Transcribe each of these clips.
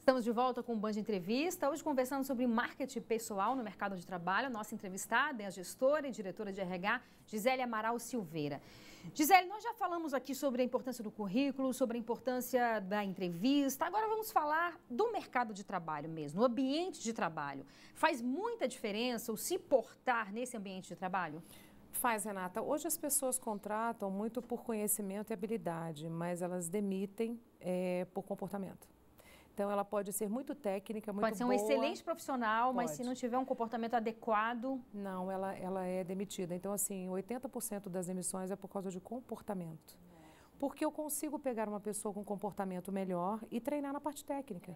Estamos de volta com o Band Entrevista, hoje conversando sobre marketing pessoal no mercado de trabalho. Nossa entrevistada é a gestora e diretora de RH, Gisele Amaral Silveira. Gisele, nós já falamos aqui sobre a importância do currículo, sobre a importância da entrevista. Agora vamos falar do mercado de trabalho mesmo, no ambiente de trabalho. Faz muita diferença o se portar nesse ambiente de trabalho? Faz, Renata. Hoje as pessoas contratam muito por conhecimento e habilidade, mas elas demitem por comportamento. Então, ela pode ser muito técnica, muito boa. Pode ser um excelente profissional, mas se não tiver um comportamento adequado... Não, ela é demitida. Então, assim, 80% das demissões é por causa de comportamento. Porque eu consigo pegar uma pessoa com comportamento melhor e treinar na parte técnica.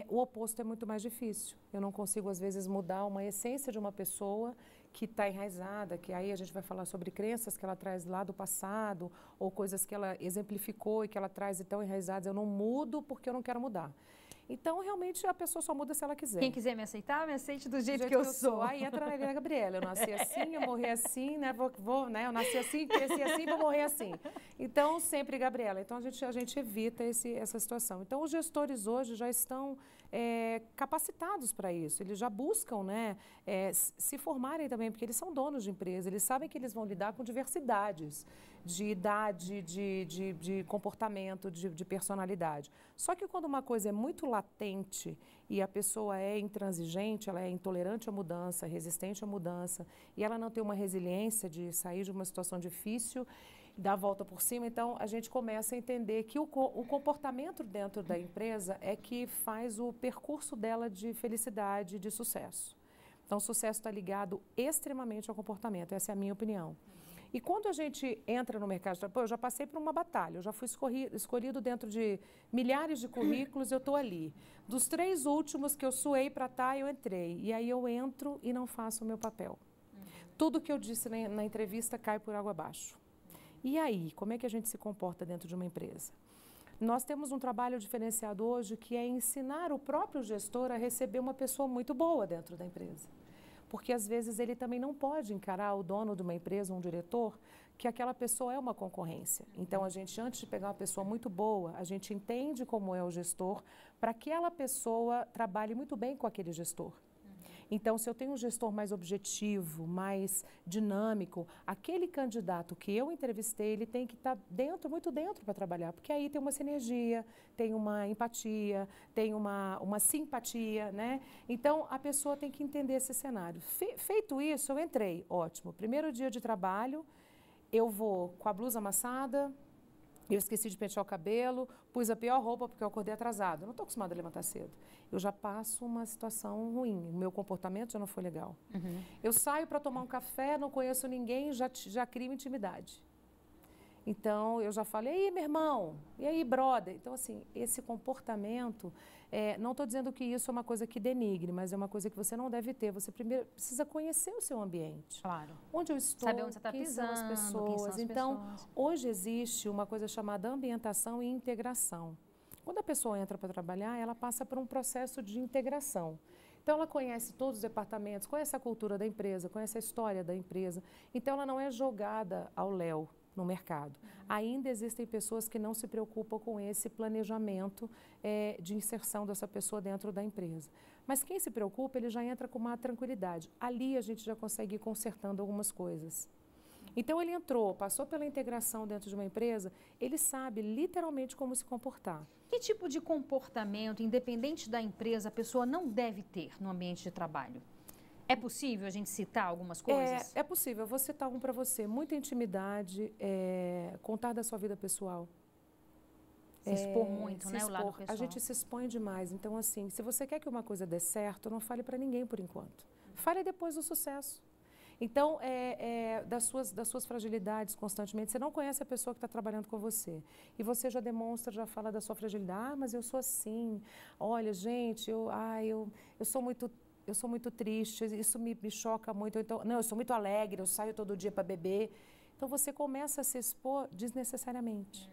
O oposto é muito mais difícil. Eu não consigo, às vezes, mudar uma essência de uma pessoa que está enraizada, que aí a gente vai falar sobre crenças que ela traz lá do passado, ou coisas que ela exemplificou e que ela traz tão enraizadas. Eu não mudo porque eu não quero mudar. Então, realmente, a pessoa só muda se ela quiser. Quem quiser me aceitar, me aceite do jeito que eu sou. Aí entra na Helena Gabriela. Eu nasci assim, eu morri assim, né? Eu nasci assim, cresci assim, vou morrer assim. Então, sempre Gabriela. Então, a gente evita essa situação. Então, os gestores hoje já estão capacitados para isso. Eles já buscam, né, se formarem também, porque eles são donos de empresa. Eles sabem que eles vão lidar com diversidades de idade, de comportamento, de personalidade. Só que quando uma coisa é muito latente e a pessoa é intransigente, ela é intolerante à mudança, resistente à mudança, e ela não tem uma resiliência de sair de uma situação difícil, dar a volta por cima, então a gente começa a entender que o comportamento dentro da empresa é que faz o percurso dela de felicidade, de sucesso. Então, o sucesso está ligado extremamente ao comportamento, essa é a minha opinião. E quando a gente entra no mercado de trabalho, eu já passei por uma batalha, eu já fui escolhido dentro de milhares de currículos, eu estou ali. Dos 3 últimos que eu suei para estar, eu entrei. E aí eu entro e não faço o meu papel. Tudo que eu disse na entrevista cai por água abaixo. E aí, como é que a gente se comporta dentro de uma empresa? Nós temos um trabalho diferenciado hoje que é ensinar o próprio gestor a receber uma pessoa muito boa dentro da empresa. Porque às vezes ele também não pode encarar o dono de uma empresa, um diretor, que aquela pessoa é uma concorrência. Então, a gente, antes de pegar uma pessoa muito boa, a gente entende como é o gestor, para que aquela pessoa trabalhe muito bem com aquele gestor. Então, se eu tenho um gestor mais objetivo, mais dinâmico, aquele candidato que eu entrevistei, ele tem que estar muito dentro para trabalhar, porque aí tem uma sinergia, tem uma empatia, tem uma simpatia, né? Então, a pessoa tem que entender esse cenário. Feito isso, eu entrei, ótimo. Primeiro dia de trabalho, eu vou com a blusa amassada, eu esqueci de pentear o cabelo, pus a pior roupa porque eu acordei atrasado. Eu não estou acostumada a levantar cedo. Eu já passo uma situação ruim, o meu comportamento já não foi legal. Eu saio para tomar um café, não conheço ninguém, já crio intimidade. Então, eu já falei, e aí, meu irmão? E aí, brother? Então, assim, esse comportamento, não estou dizendo que isso é uma coisa que denigre, mas é uma coisa que você não deve ter. Você primeiro precisa conhecer o seu ambiente. Claro. Onde eu estou, saber onde você está pisando, são as pessoas. Quem são as então, pessoas. Hoje existe uma coisa chamada ambientação e integração. Quando a pessoa entra para trabalhar, ela passa por um processo de integração. Então, ela conhece todos os departamentos, conhece a cultura da empresa, conhece a história da empresa. Então, ela não é jogada ao léu no mercado. Ainda existem pessoas que não se preocupam com esse planejamento de inserção dessa pessoa dentro da empresa. Mas quem se preocupa, ele já entra com uma tranquilidade. Ali a gente já consegue ir consertando algumas coisas. Então ele entrou, passou pela integração dentro de uma empresa, ele sabe literalmente como se comportar. Que tipo de comportamento, independente da empresa, a pessoa não deve ter no ambiente de trabalho? É possível a gente citar algumas coisas? É possível. Eu vou citar um para você. Muita intimidade, contar da sua vida pessoal. Se expor muito, né? O lado pessoal. A gente se expõe demais. Então, assim, se você quer que uma coisa dê certo, não fale para ninguém por enquanto. Fale depois do sucesso. Então, das suas fragilidades constantemente. Você não conhece a pessoa que está trabalhando com você. E você já demonstra, já fala da sua fragilidade. Ah, mas eu sou assim. Olha, gente, eu sou muito triste, isso me choca muito. Então, não, eu sou muito alegre, eu saio todo dia para beber. Então, você começa a se expor desnecessariamente.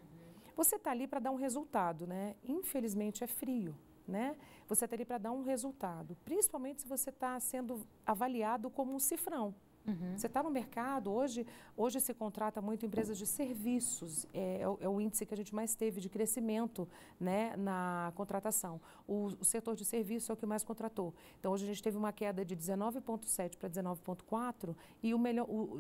Você está ali para dar um resultado, né? Infelizmente, é frio, né? Você está ali para dar um resultado, principalmente se você está sendo avaliado como um cifrão. Você está no mercado, hoje se contrata muito empresas de serviços, é o índice que a gente mais teve de crescimento, né, na contratação. O setor de serviço é o que mais contratou. Então, hoje a gente teve uma queda de 19,7 para 19,4 e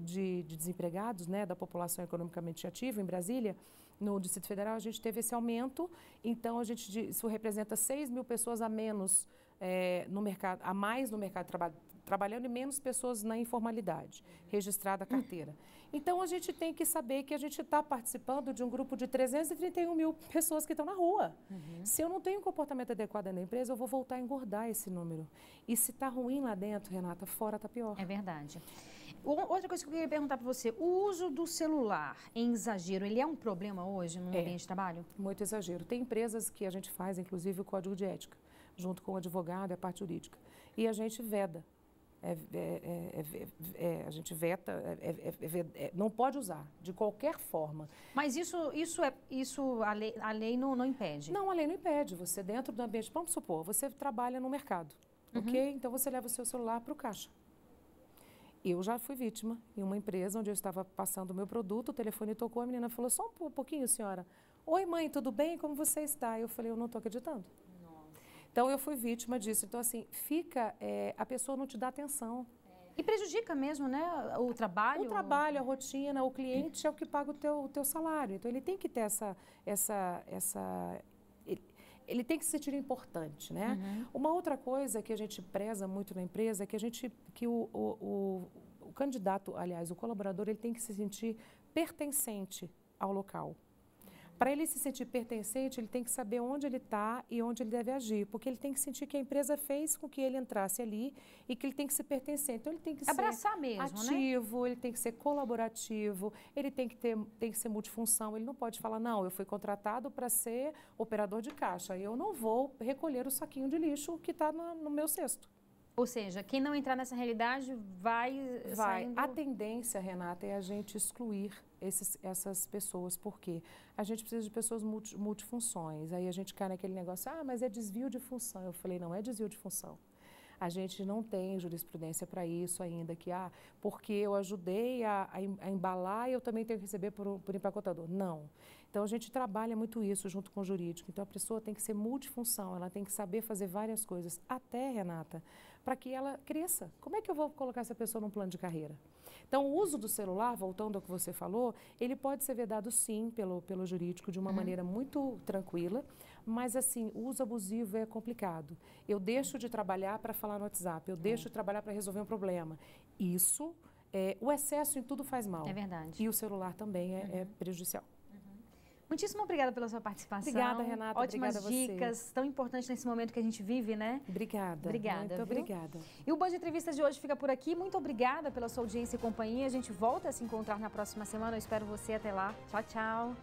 de desempregados, né, da população economicamente ativa em Brasília, no Distrito Federal, a gente teve esse aumento. Então, isso representa 6 mil pessoas a menos no mercado, a mais no mercado de trabalho, trabalhando e menos pessoas na informalidade, registrada a carteira. Então, a gente tem que saber que a gente está participando de um grupo de 331 mil pessoas que estão na rua. Se eu não tenho um comportamento adequado na empresa, eu vou voltar a engordar esse número. E se está ruim lá dentro, Renata, fora está pior. É verdade. Outra coisa que eu queria perguntar para você, o uso do celular em exagero, ele é um problema hoje no ambiente de trabalho? Muito exagero. Tem empresas que a gente faz, inclusive, o código de ética, junto com o advogado e a parte jurídica. E a gente veda. A gente veta, não pode usar, de qualquer forma. Mas a lei não impede? Não, a lei não impede. Você dentro do ambiente, vamos supor, você trabalha no mercado, ok? Então você leva o seu celular para o caixa. Eu já fui vítima em uma empresa onde eu estava passando o meu produto, o telefone tocou, a menina falou, só um pouquinho, senhora. Oi, mãe, tudo bem? Como você está? Eu falei, eu não estou acreditando. Então, eu fui vítima disso. Então, assim, a pessoa não te dá atenção. E prejudica mesmo, né, o trabalho? O trabalho, a rotina, o cliente é o que paga o teu salário. Então, ele tem que ter ele tem que se sentir importante, né? Uma outra coisa que a gente preza muito na empresa é que o candidato, aliás, o colaborador, ele tem que se sentir pertencente ao local. Para ele se sentir pertencente, ele tem que saber onde ele está e onde ele deve agir, porque ele tem que sentir que a empresa fez com que ele entrasse ali e que ele tem que se pertencer. Então, ele tem que abraçar ser mesmo, ativo, né? Ele tem que ser colaborativo, ele tem que ser multifunção. Ele não pode falar, não, eu fui contratado para ser operador de caixa, eu não vou recolher o saquinho de lixo que está no meu cesto. Ou seja, quem não entrar nessa realidade vai saindo... A tendência, Renata, é a gente excluir essas pessoas, porque a gente precisa de pessoas multifunções. Aí a gente cai naquele negócio, mas é desvio de função. Eu falei, não é desvio de função. A gente não tem jurisprudência para isso ainda, porque eu ajudei a embalar e eu também tenho que receber por empacotador. Não. Então, a gente trabalha muito isso junto com o jurídico. Então, a pessoa tem que ser multifunção, ela tem que saber fazer várias coisas, até, Renata, para que ela cresça. Como é que eu vou colocar essa pessoa num plano de carreira? Então, o uso do celular, voltando ao que você falou, ele pode ser vedado, sim, pelo jurídico, de uma maneira muito tranquila, mas, assim, o uso abusivo é complicado. Eu deixo de trabalhar para falar no WhatsApp, eu deixo de trabalhar para resolver um problema. Isso, o excesso em tudo faz mal. É verdade. E o celular também é prejudicial. Muitíssimo obrigada pela sua participação. Obrigada, Renata. Ótimas obrigada dicas, tão importantes nesse momento que a gente vive, né? Obrigada. Obrigada. Muito obrigada. E o Band Entrevistas de hoje fica por aqui. Muito obrigada pela sua audiência e companhia. A gente volta a se encontrar na próxima semana. Eu espero você até lá. Tchau, tchau.